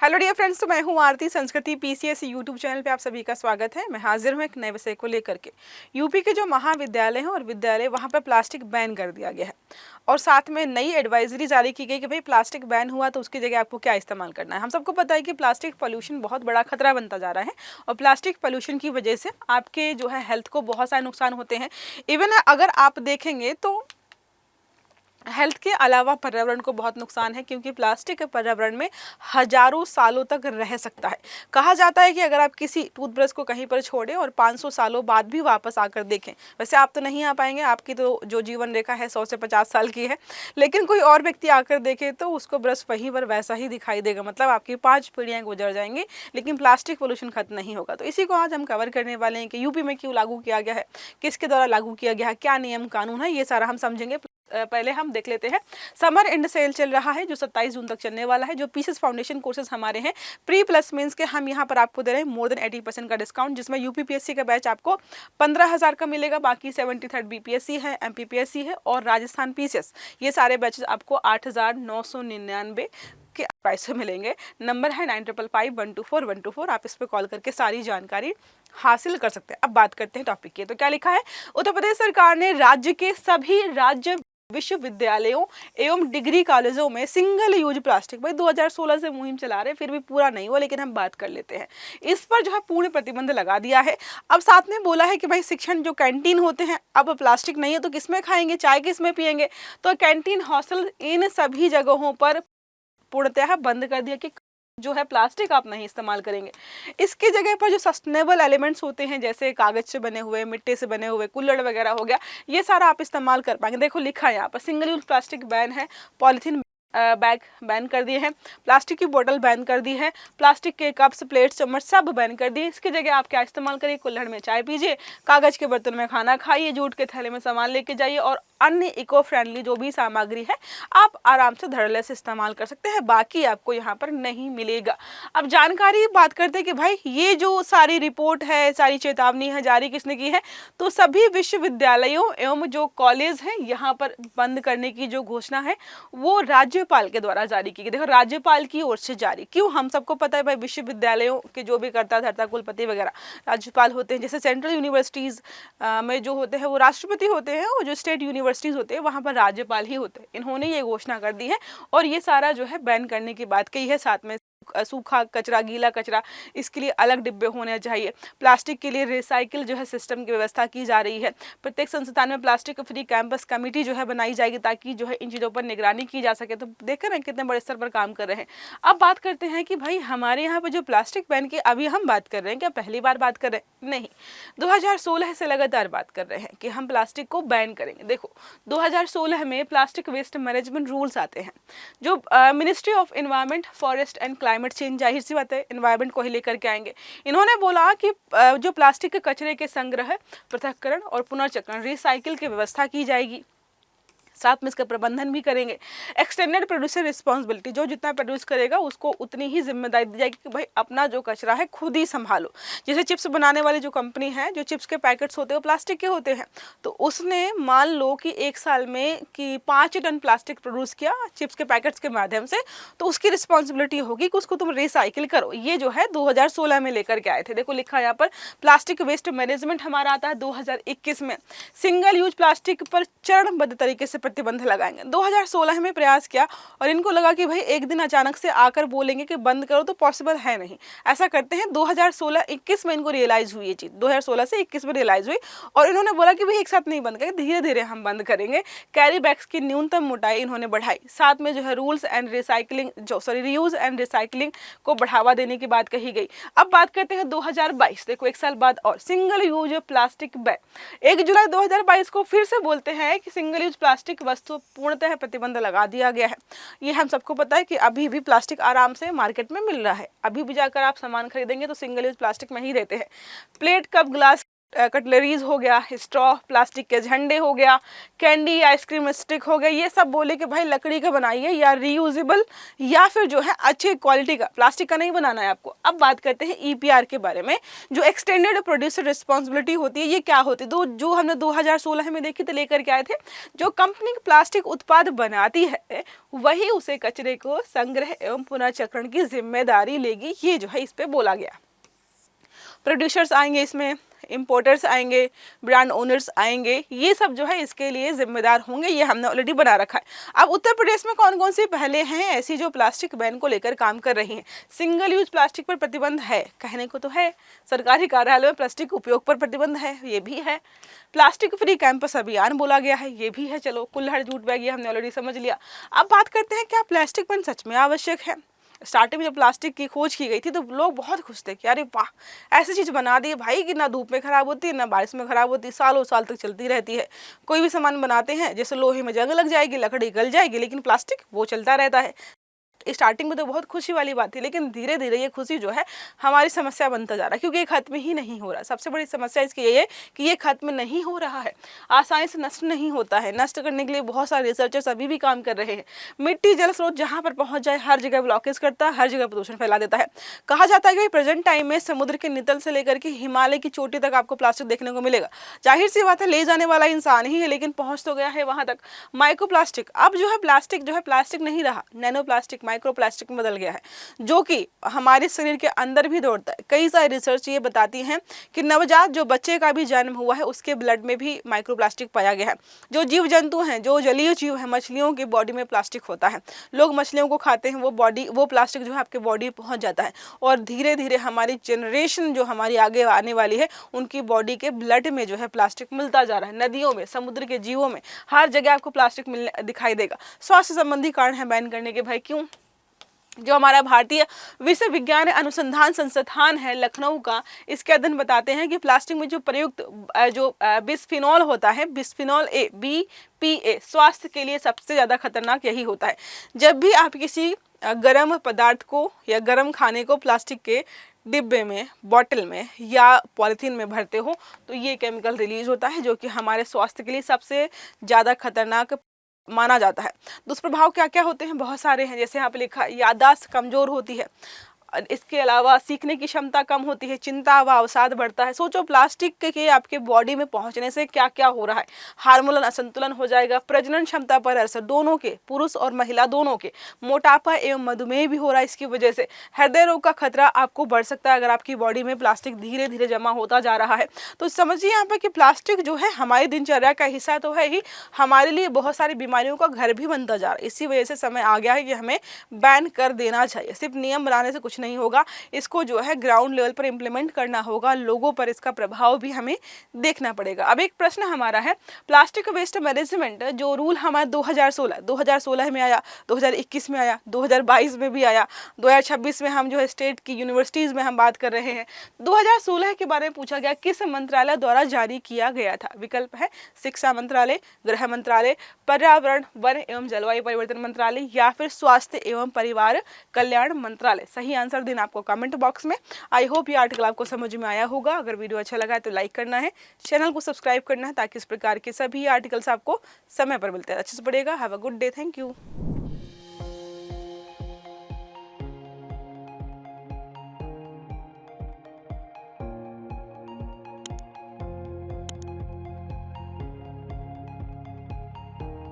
Hello dear friends, तो मैं हूं आरती। संस्कृति पीसीएस यूट्यूब चैनल पे आप सभी का स्वागत है। मैं हाजिर हूं एक नए विषय को लेकर के। यूपी के जो महाविद्यालय हैं और विद्यालय, वहां पर प्लास्टिक बैन कर दिया गया है और साथ में नई एडवाइजरी जारी की गई कि भाई प्लास्टिक बैन हुआ तो उसकी जगह आपको क्या इस्तेमाल करना है। हम सबको पता है कि प्लास्टिक पॉल्यूशन बहुत बड़ा खतरा बनता जा रहा है और प्लास्टिक पॉल्यूशन की वजह से आपके जो है हेल्थ को बहुत सारे नुकसान होते हैं। इवन अगर आप देखेंगे तो हेल्थ के अलावा पर्यावरण को बहुत नुकसान है, क्योंकि प्लास्टिक पर्यावरण में हजारों सालों तक रह सकता है। कहा जाता है कि अगर आप किसी टूथब्रश को कहीं पर छोड़ें और 500 सालों बाद भी वापस आकर देखें, वैसे आप तो नहीं आ पाएंगे, आपकी तो जो जीवन रेखा है 100 से 50 साल की है, लेकिन कोई और व्यक्ति आकर देखे तो उसको ब्रश वहीं पर वैसा ही दिखाई देगा। मतलब आपकी 5 पीढ़ियाँ गुजर जाएंगी लेकिन प्लास्टिक पोल्यूशन खत्म नहीं होगा। तो इसी को आज हम कवर करने वाले हैं कि यूपी में क्यों लागू किया गया है, किसके द्वारा लागू किया गया है, क्या नियम कानून है, ये सारा हम समझेंगे। पहले हम देख लेते हैं, समर एंड सेल चल रहा है जो 27 जून तक चलने वाला है। जो पीसेस फाउंडेशन कोर्सेज हमारे हैं प्री प्लस मींस के, हम यहाँ पर आपको दे रहे हैं मोर देन 80% का डिस्काउंट, जिसमें यूपीपीएससी का बैच आपको 15,000 का मिलेगा। बाकी 73rd बीपीएससी है, एमपीपीएससी है और राजस्थान पीसीएस, ये सारे बैचेस आपको 8,999 के प्राइस में मिलेंगे। नंबर है 955124 आप इस पर कॉल करके सारी जानकारी हासिल कर सकते हैं। अब बात करते हैं टॉपिक की। तो क्या लिखा है, उत्तर प्रदेश सरकार ने राज्य के सभी राज्य विश्वविद्यालयों एवं डिग्री कॉलेजों में सिंगल यूज प्लास्टिक, भाई 2016 से मुहिम चला रहे, फिर भी पूरा नहीं हुआ, लेकिन हम बात कर लेते हैं। इस पर जो है पूर्ण प्रतिबंध लगा दिया है। अब साथ में बोला है कि भाई शिक्षण जो कैंटीन होते हैं, अब प्लास्टिक नहीं है तो किसमें खाएंगे, चाय किसमें पियेंगे, तो कैंटीन हॉस्टल इन सभी जगहों पर पूर्णतः बंद कर दिया कि जो है प्लास्टिक आप नहीं इस्तेमाल करेंगे। इसकी जगह पर जो सस्टेनेबल एलिमेंट्स होते हैं, जैसे कागज से बने हुए, मिट्टी से बने हुए कुल्हड़ वगैरह हो गया, ये सारा आप इस्तेमाल कर पाएंगे। देखो लिखा है यहाँ पर, सिंगल यूज प्लास्टिक बैन है, पॉलीथीन बैग बैन कर दिए हैं, प्लास्टिक की बोतल बैन कर दी है, प्लास्टिक के कप्स, प्लेट, चम्मच सब बैन कर दिए। इसकी जगह आप क्या इस्तेमाल करिए, कुल्हड़ में चाय पीजिए, कागज के बर्तन में खाना खाइए, जूट के थैले में सामान लेके जाइए और अन्य इको फ्रेंडली जो भी सामग्री है आप आराम से धड़ल्ले से इस्तेमाल कर सकते हैं। बाकी आपको यहाँ पर नहीं मिलेगा। अब जानकारी बात करते हैं कि भाई ये जो सारी रिपोर्ट है, सारी चेतावनी है, जारी किसने की है, तो सभी विश्वविद्यालयों एवं जो कॉलेज हैं यहाँ पर बंद करने की जो घोषणा है वो राज्यपाल के द्वारा जारी की गई। देखो राज्यपाल की ओर से जारी, क्यों, हम सबको पता है भाई विश्वविद्यालयों के जो भी कर्ता धर्ता कुलपति वगैरह राज्यपाल होते हैं। जैसे सेंट्रल यूनिवर्सिटीज में जो होते हैं वो राष्ट्रपति होते हैं और जो स्टेट यूनिवर्सिटीज होते हैं वहां पर राज्यपाल ही होते हैं। इन्होंने ये घोषणा कर दी है और ये सारा जो है बैन करने की बात कही है। साथ में सूखा कचरा, गीला कचरा, इसके लिए अलग डिब्बे होने चाहिए। प्लास्टिक के लिए रिसाइकिल जो है सिस्टम की व्यवस्था की जा रही है। प्रत्येक संस्थान में प्लास्टिक फ्री कैंपस कमेटी जो है बनाई जाएगी ताकि जो है इन चीज़ों पर निगरानी की जा सके। तो देख रहे हैं कितने बड़े स्तर पर काम कर रहे हैं। अब बात करते हैं कि भाई हमारे यहाँ पर जो प्लास्टिक बैन की अभी हम बात कर रहे हैं, क्या पहली बार बात कर रहे हैं? नहीं, 2016 से लगातार बात कर रहे हैं कि हम प्लास्टिक को बैन करेंगे। देखो 2016 में प्लास्टिक वेस्ट मैनेजमेंट रूल्स आते हैं, जो ministry of environment, forest and climate change, जाहिर सी बात है एनवायरनमेंट को ही लेकर के आएंगे। इन्होंने बोला कि जो प्लास्टिक के कचरे के संग्रह, पृथक्करण और पुनर्चक्रण, रिसाइकिल की व्यवस्था की जाएगी। साथ में इसका प्रबंधन भी करेंगे। एक्सटेंडेड प्रोड्यूसर रिस्पॉन्सिबिलिटी, जो जितना प्रोड्यूस करेगा उसको उतनी ही जिम्मेदारी दी जाएगी कि भाई अपना जो कचरा है खुद ही संभालो। जैसे चिप्स बनाने वाली जो कंपनी है, जो चिप्स के पैकेट्स होते हैं वो प्लास्टिक के होते हैं, तो उसने मान लो कि एक साल में कि 5 टन प्लास्टिक प्रोड्यूस किया चिप्स के पैकेट्स के माध्यम से, तो उसकी रिस्पॉन्सिबिलिटी होगी कि उसको तुम रिसाइकिल करो। ये जो है 2016 में लेकर के आए थे। देखो लिखा है यहाँ पर, प्लास्टिक वेस्ट मैनेजमेंट हमारा आता है 2021 में। सिंगल यूज प्लास्टिक पर चरणबद्ध तरीके से प्रतिबंध लगाएंगे। 2016 में प्रयास किया और इनको लगा कि भाई एक दिन अचानक से आकर बोलेंगे कि बंद करो तो पॉसिबल है नहीं। ऐसा करते हैं 2016-21 में इनको रियलाइज हुई ये चीज, 2016 से 21 में रियलाइज हुई और इन्होंने बोला कि भाई एक साथ नहीं बंद करेंगे, धीरे धीरे हम बंद करेंगे। कैरी बैग्स की न्यूनतम मोटाई इन्होंने बढ़ाई। साथ में जो है rules and recycling reuse and recycling को बढ़ावा देने की बात कही गई। अब बात करते हैं 2022, देखो एक साल बाद और सिंगल यूज प्लास्टिक बैन। 1 जुलाई 2022 को फिर से बोलते हैं कि सिंगल यूज प्लास्टिक वस्तु पूर्णतः प्रतिबंध लगा दिया गया है। ये हम सबको पता है कि अभी भी प्लास्टिक आराम से मार्केट में मिल रहा है। अभी भी जाकर आप सामान खरीदेंगे तो सिंगल यूज प्लास्टिक में ही देते हैं। प्लेट, कप, ग्लास कटलरीज हो गया, स्ट्रॉ, प्लास्टिक के झंडे हो गया, कैंडी, आइसक्रीम स्टिक हो गया, ये सब बोले कि भाई लकड़ी का बनाइए या रीयूजेबल या फिर जो है अच्छी क्वालिटी का, प्लास्टिक का नहीं बनाना है आपको। अब बात करते हैं ईपीआर के बारे में। जो एक्सटेंडेड प्रोड्यूसर रिस्पॉन्सिबिलिटी होती है, ये क्या होती है? जो हमने 2016 में देखी तो लेकर के आए थे, जो कंपनी प्लास्टिक उत्पाद बनाती है वही उसे कचरे को संग्रह एवं पुनर्चक्रण की जिम्मेदारी लेगी। ये जो है इस पे बोला गया। प्रोड्यूसर्स आएंगे इसमें, इंपोर्टर्स आएंगे, ब्रांड ओनर्स आएंगे, ये सब जो है इसके लिए जिम्मेदार होंगे। ये हमने ऑलरेडी बना रखा है। अब उत्तर प्रदेश में कौन कौन सी पहले हैं ऐसी जो प्लास्टिक बैन को लेकर काम कर रही हैं? सिंगल यूज प्लास्टिक पर प्रतिबंध है, कहने को तो है। सरकारी कार्यालय में प्लास्टिक उपयोग पर प्रतिबंध है, ये भी है। प्लास्टिक फ्री कैंपस अभियान बोला गया है, ये भी है। चलो कुल्हड़ जूट बैग ये हमने ऑलरेडी समझ लिया। अब बात करते हैं क्या प्लास्टिक बैन सच में आवश्यक है? स्टार्टिंग में जब प्लास्टिक की खोज की गई थी तो लोग बहुत खुश थे कि अरे वाह ऐसी चीज़ बना दी भाई कि ना धूप में ख़राब होती है ना बारिश में ख़राब होती, सालों साल तक चलती रहती है। कोई भी सामान बनाते हैं, जैसे लोहे में जंग लग जाएगी, लकड़ी गल जाएगी, लेकिन प्लास्टिक वो चलता रहता है। स्टार्टिंग में तो बहुत खुशी वाली बात थी, लेकिन धीरे धीरे ये खुशी जो है हमारी समस्या बनता जा रहा है, क्योंकि ये खत्म ही नहीं हो रहा। सबसे बड़ी समस्या इसकी ये है कि ये खत्म नहीं हो रहा है, आसानी से नष्ट नहीं होता है। नष्ट करने के लिए बहुत सारे रिसर्चर्स अभी भी काम कर रहे हैं। मिट्टी जल स्रोत जहाँ पर पहुँच जाए हर जगह ब्लॉकेज करता है, हर जगह प्रदूषण फैला देता है। कहा जाता है कि प्रेजेंट टाइम में समुद्र के नितल से लेकर के हिमालय की चोटी तक आपको प्लास्टिक देखने को मिलेगा। जाहिर सी बात है ले जाने वाला इंसान ही है, लेकिन पहुँच तो गया है वहाँ तक। माइक्रो प्लास्टिक, अब जो है प्लास्टिक जो है प्लास्टिक नहीं रहा, नैनो प्लास्टिक, माइक्रो प्लास्टिक में बदल गया है, जो कि हमारे शरीर के अंदर भी दौड़ता है। कई सारी रिसर्च ये बताती हैं कि नवजात जो बच्चे का भी जन्म हुआ है उसके ब्लड में भी माइक्रोप्लास्टिक पाया गया है। जो जीव जंतु हैं, जो जलीय जीव है, मछलियों की बॉडी में प्लास्टिक होता है। लोग मछलियों को खाते हैं, वो प्लास्टिक जो है आपके बॉडी पहुंच जाता है, और धीरे धीरे हमारी जनरेशन जो हमारी आगे आने वाली है उनकी बॉडी के ब्लड में जो है प्लास्टिक मिलता जा रहा है। नदियों में, समुद्र के जीवों में, हर जगह आपको प्लास्टिक मिलने दिखाई देगा। स्वास्थ्य संबंधी कारण है बैन करने के। भाई क्यों? जो हमारा भारतीय विश्व विज्ञान अनुसंधान संस्थान है लखनऊ का, इसके अध्ययन बताते हैं कि प्लास्टिक में जो प्रयुक्त जो बिस्फिनॉल होता है, बिस्फिनॉल ए, BPA, स्वास्थ्य के लिए सबसे ज़्यादा खतरनाक यही होता है। जब भी आप किसी गर्म पदार्थ को या गर्म खाने को प्लास्टिक के डिब्बे में, बॉटल में या पॉलीथीन में भरते हो तो ये केमिकल रिलीज होता है, जो कि हमारे स्वास्थ्य के लिए सबसे ज़्यादा खतरनाक माना जाता है। दुष्प्रभाव क्या क्या होते हैं? बहुत सारे हैं। जैसे यहाँ पे लिखा, याददाश्त कमजोर होती है, इसके अलावा सीखने की क्षमता कम होती है, चिंता व अवसाद बढ़ता है। सोचो प्लास्टिक के आपके बॉडी में पहुंचने से क्या क्या हो रहा है। हार्मोनल असंतुलन हो जाएगा, प्रजनन क्षमता पर असर, दोनों के, पुरुष और महिला दोनों के। मोटापा एवं मधुमेह भी हो रहा है इसकी वजह से। हृदय रोग का खतरा आपको बढ़ सकता है अगर आपकी बॉडी में प्लास्टिक धीरे धीरे जमा होता जा रहा है। तो समझिए यहाँ पर कि प्लास्टिक जो है हमारी दिनचर्या का हिस्सा तो है ही, हमारे लिए बहुत सारी बीमारियों का घर भी बनता जा रहा है। इसी वजह से समय आ गया है कि हमें बैन कर देना चाहिए। सिर्फ नियम बनाने से कुछ नहीं होगा, इसको जो है ग्राउंड लेवल पर इंप्लीमेंट करना होगा, लोगों पर इसका प्रभाव भी हमें देखना पड़ेगा। अब एक प्रश्न हमारा है, प्लास्टिक वेस्ट मैनेजमेंट जो रूल हमारा 2016 में आया, 2021 में आया, 2022 में भी आया, 2026 में हम जो है स्टेट की यूनिवर्सिटीज़ में हम बात कर रहे हैं। 2016 के बारे में पूछा गया किस मंत्रालय द्वारा जारी किया गया था? विकल्प है शिक्षा मंत्रालय, गृह मंत्रालय, पर्यावरण वन एवं जलवायु परिवर्तन मंत्रालय या फिर स्वास्थ्य एवं परिवार कल्याण मंत्रालय। सही आंसर देना आपको कमेंट बॉक्स में। आई होप ये आर्टिकल आपको समझ में आया होगा। अगर वीडियो अच्छा लगा है तो लाइक करना है, चैनल को सब्सक्राइब करना है, ताकि इस प्रकार के सभी आर्टिकल्स आपको समय पर मिलते हैं। अच्छे से पढ़िएगा। Have a good day. Thank you.